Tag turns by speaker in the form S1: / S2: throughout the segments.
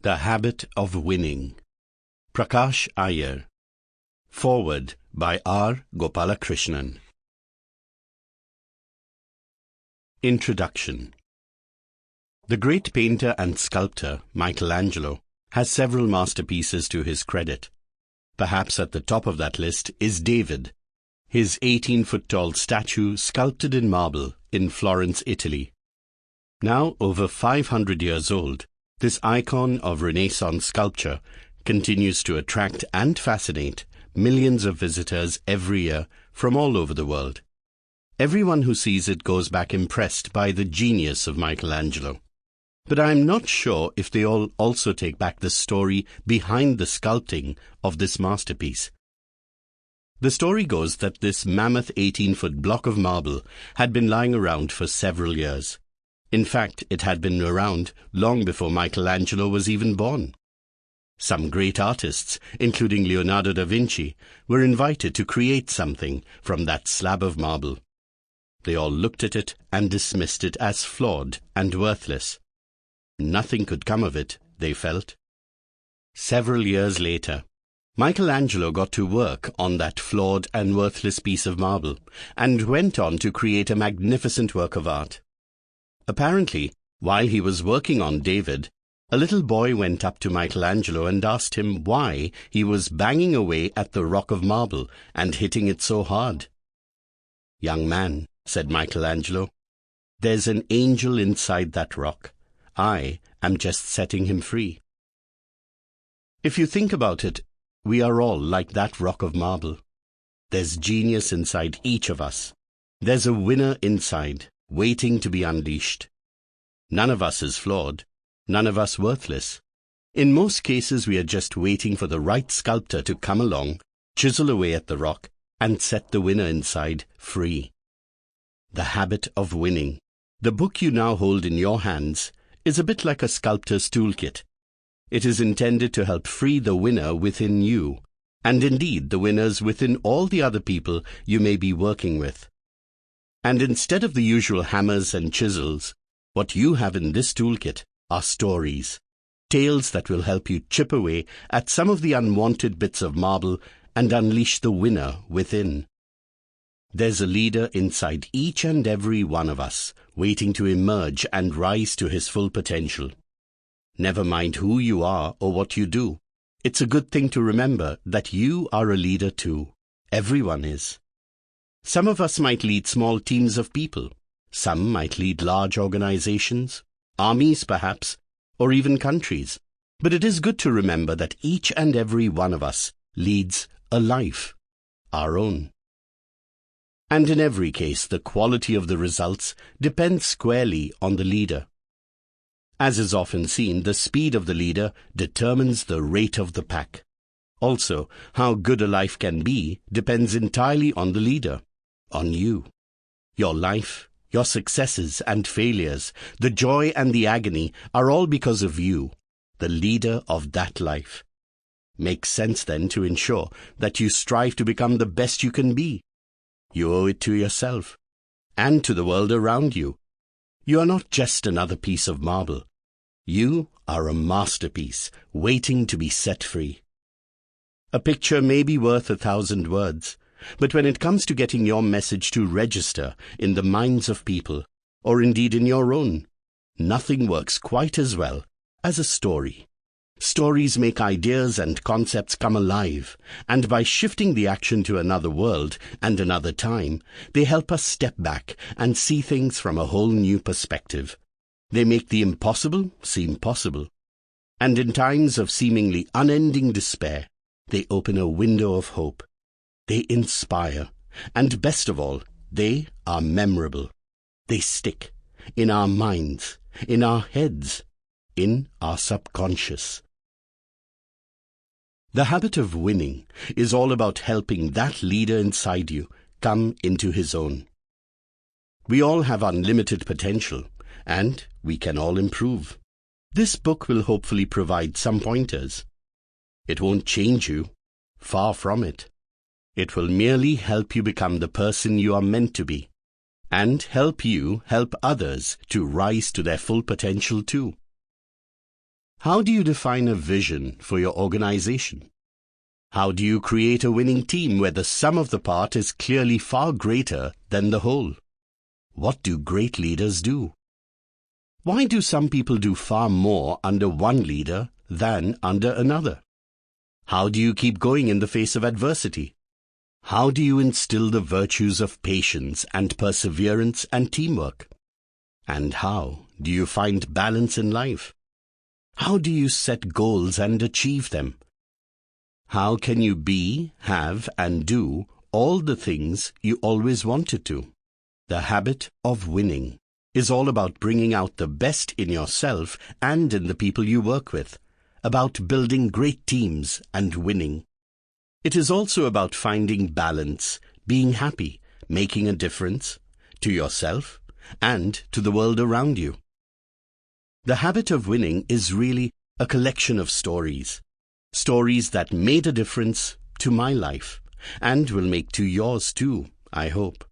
S1: The Habit of Winning. Prakash Iyer. Foreword by R. Gopalakrishnan. Introduction. The great painter and sculptor, Michelangelo, has several masterpieces to his credit. Perhaps at the top of that list is David, his 18-foot-tall statue sculpted in marble in Florence, Italy. Now over 500 years old, this icon of Renaissance sculpture continues to attract and fascinate millions of visitors every year from all over the world. Everyone who sees it goes back impressed by the genius of Michelangelo. But I am not sure if they all also take back the story behind the sculpting of this masterpiece. The story goes that this mammoth 18-foot block of marble had been lying around for several years. In fact, it had been around long before Michelangelo was even born. Some great artists, including Leonardo da Vinci, were invited to create something from that slab of marble. They all looked at it and dismissed it as flawed and worthless. Nothing could come of it, they felt. Several years later, Michelangelo got to work on that flawed and worthless piece of marble and went on to create a magnificent work of art. Apparently, while he was working on David, a little boy went up to Michelangelo and asked him why he was banging away at the rock of marble and hitting it so hard. "Young man," said Michelangelo, "there's an angel inside that rock. I am just setting him free." If you think about it, we are all like that rock of marble. There's genius inside each of us. There's a winner inside, waiting to be unleashed. None of us is flawed, none of us worthless. In most cases, we are just waiting for the right sculptor to come along, chisel away at the rock, and set the winner inside free. The Habit of Winning. The book you now hold in your hands is a bit like a sculptor's toolkit. It is intended to help free the winner within you, and indeed the winners within all the other people you may be working with. And instead of the usual hammers and chisels, what you have in this toolkit are stories, tales that will help you chip away at some of the unwanted bits of marble and unleash the winner within. There's a leader inside each and every one of us, waiting to emerge and rise to his full potential. Never mind who you are or what you do, it's a good thing to remember that you are a leader too. Everyone is. Some of us might lead small teams of people. Some might lead large organizations, armies perhaps, or even countries. But it is good to remember that each and every one of us leads a life, our own. And in every case, the quality of the results depends squarely on the leader. As is often seen, the speed of the leader determines the rate of the pack. Also, how good a life can be depends entirely on the leader, on you. Your life, your successes and failures, the joy and the agony are all because of you, the leader of that life. Makes sense then to ensure that you strive to become the best you can be. You owe it to yourself and to the world around you. You are not just another piece of marble. You are a masterpiece waiting to be set free. A picture may be worth 1,000 words, but when it comes to getting your message to register in the minds of people, or indeed in your own, nothing works quite as well as a story. Stories make ideas and concepts come alive, and by shifting the action to another world and another time, they help us step back and see things from a whole new perspective. They make the impossible seem possible. And in times of seemingly unending despair, they open a window of hope. They inspire, and best of all, they are memorable. They stick in our minds, in our heads, in our subconscious. The habit of winning is all about helping that leader inside you come into his own. We all have unlimited potential, and we can all improve. This book will hopefully provide some pointers. It won't change you, far from it. It will merely help you become the person you are meant to be, and help you help others to rise to their full potential too. How do you define a vision for your organization? How do you create a winning team where the sum of the part is clearly far greater than the whole? What do great leaders do? Why do some people do far more under one leader than under another? How do you keep going in the face of adversity? How do you instill the virtues of patience and perseverance and teamwork? And how do you find balance in life? How do you set goals and achieve them? How can you be, have, and do all the things you always wanted to? The habit of winning is all about bringing out the best in yourself and in the people you work with, about building great teams and winning. It is also about finding balance, being happy, making a difference to yourself and to the world around you. The habit of winning is really a collection of stories that made a difference to my life and will make to yours too, I hope.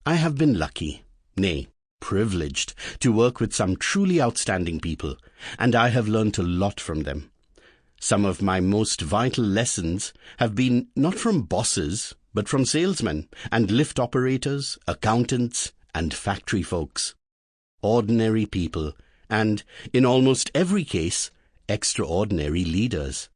S1: I have been lucky, nay, privileged, to work with some truly outstanding people, and I have learnt a lot from them. Some of my most vital lessons have been not from bosses, but from salesmen and lift operators, accountants, and factory folks. Ordinary people, and, in almost every case, extraordinary leaders.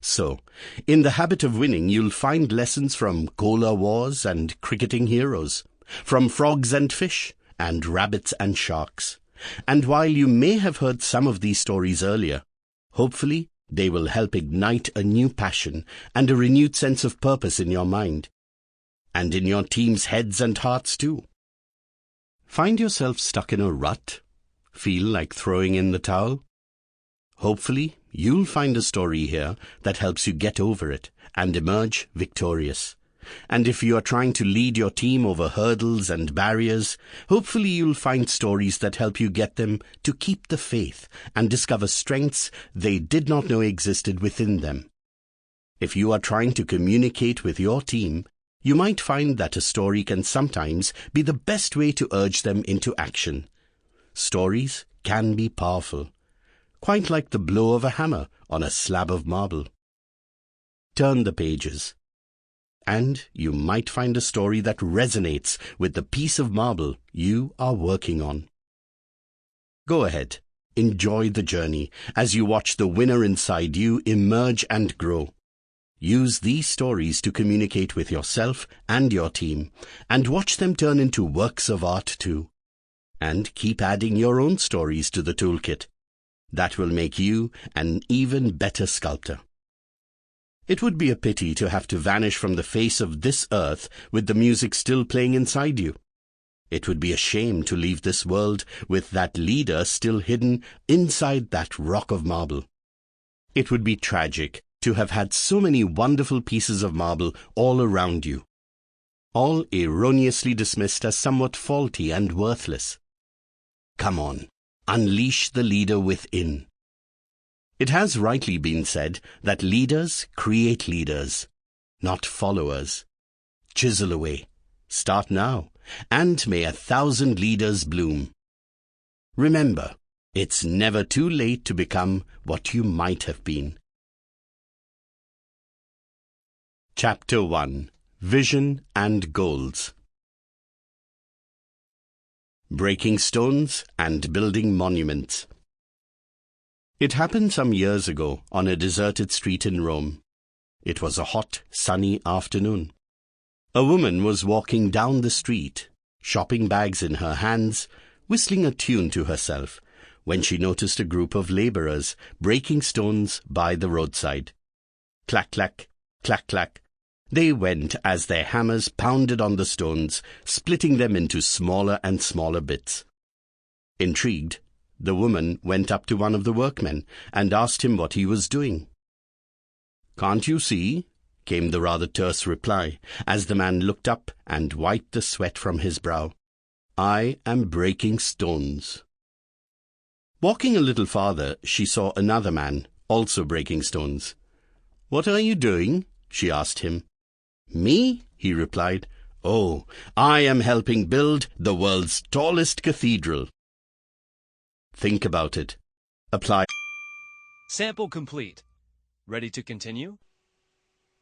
S1: So, in the habit of winning, you'll find lessons from cola wars and cricketing heroes, from frogs and fish, and rabbits and sharks. And while you may have heard some of these stories earlier, hopefully they will help ignite a new passion and a renewed sense of purpose in your mind, and in your team's heads and hearts too. Find yourself stuck in a rut? Feel like throwing in the towel? Hopefully, you'll find a story here that helps you get over it and emerge victorious. And if you are trying to lead your team over hurdles and barriers, hopefully you'll find stories that help you get them to keep the faith and discover strengths they did not know existed within them. If you are trying to communicate with your team, you might find that a story can sometimes be the best way to urge them into action. Stories can be powerful, quite like the blow of a hammer on a slab of marble. Turn the pages, and you might find a story that resonates with the piece of marble you are working on. Go ahead, enjoy the journey as you watch the winner inside you emerge and grow. Use these stories to communicate with yourself and your team, and watch them turn into works of art too. And keep adding your own stories to the toolkit. That will make you an even better sculptor. It would be a pity to have to vanish from the face of this earth with the music still playing inside you. It would be a shame to leave this world with that leader still hidden inside that rock of marble. It would be tragic to have had so many wonderful pieces of marble all around you, all erroneously dismissed as somewhat faulty and worthless. Come on, unleash the leader within. It has rightly been said that leaders create leaders, not followers. Chisel away, start now, and may 1,000 leaders bloom. Remember, it's never too late to become what you might have been. Chapter 1. Vision and Goals. Breaking stones and building monuments. It happened some years ago on a deserted street in Rome. It was a hot, sunny afternoon. A woman was walking down the street, shopping bags in her hands, whistling a tune to herself, when she noticed a group of labourers breaking stones by the roadside. Clack, clack, clack, clack. They went as their hammers pounded on the stones, splitting them into smaller and smaller bits. Intrigued, the woman went up to one of the workmen and asked him what he was doing. "Can't you see?" came the rather terse reply, as the man looked up and wiped the sweat from his brow. "I am breaking stones." Walking a little farther, she saw another man, also breaking stones. "What are you doing?" she asked him. "Me?" he replied. "Oh, I am helping build the world's tallest cathedral." Think about it. Apply
S2: Sample complete. Ready to continue?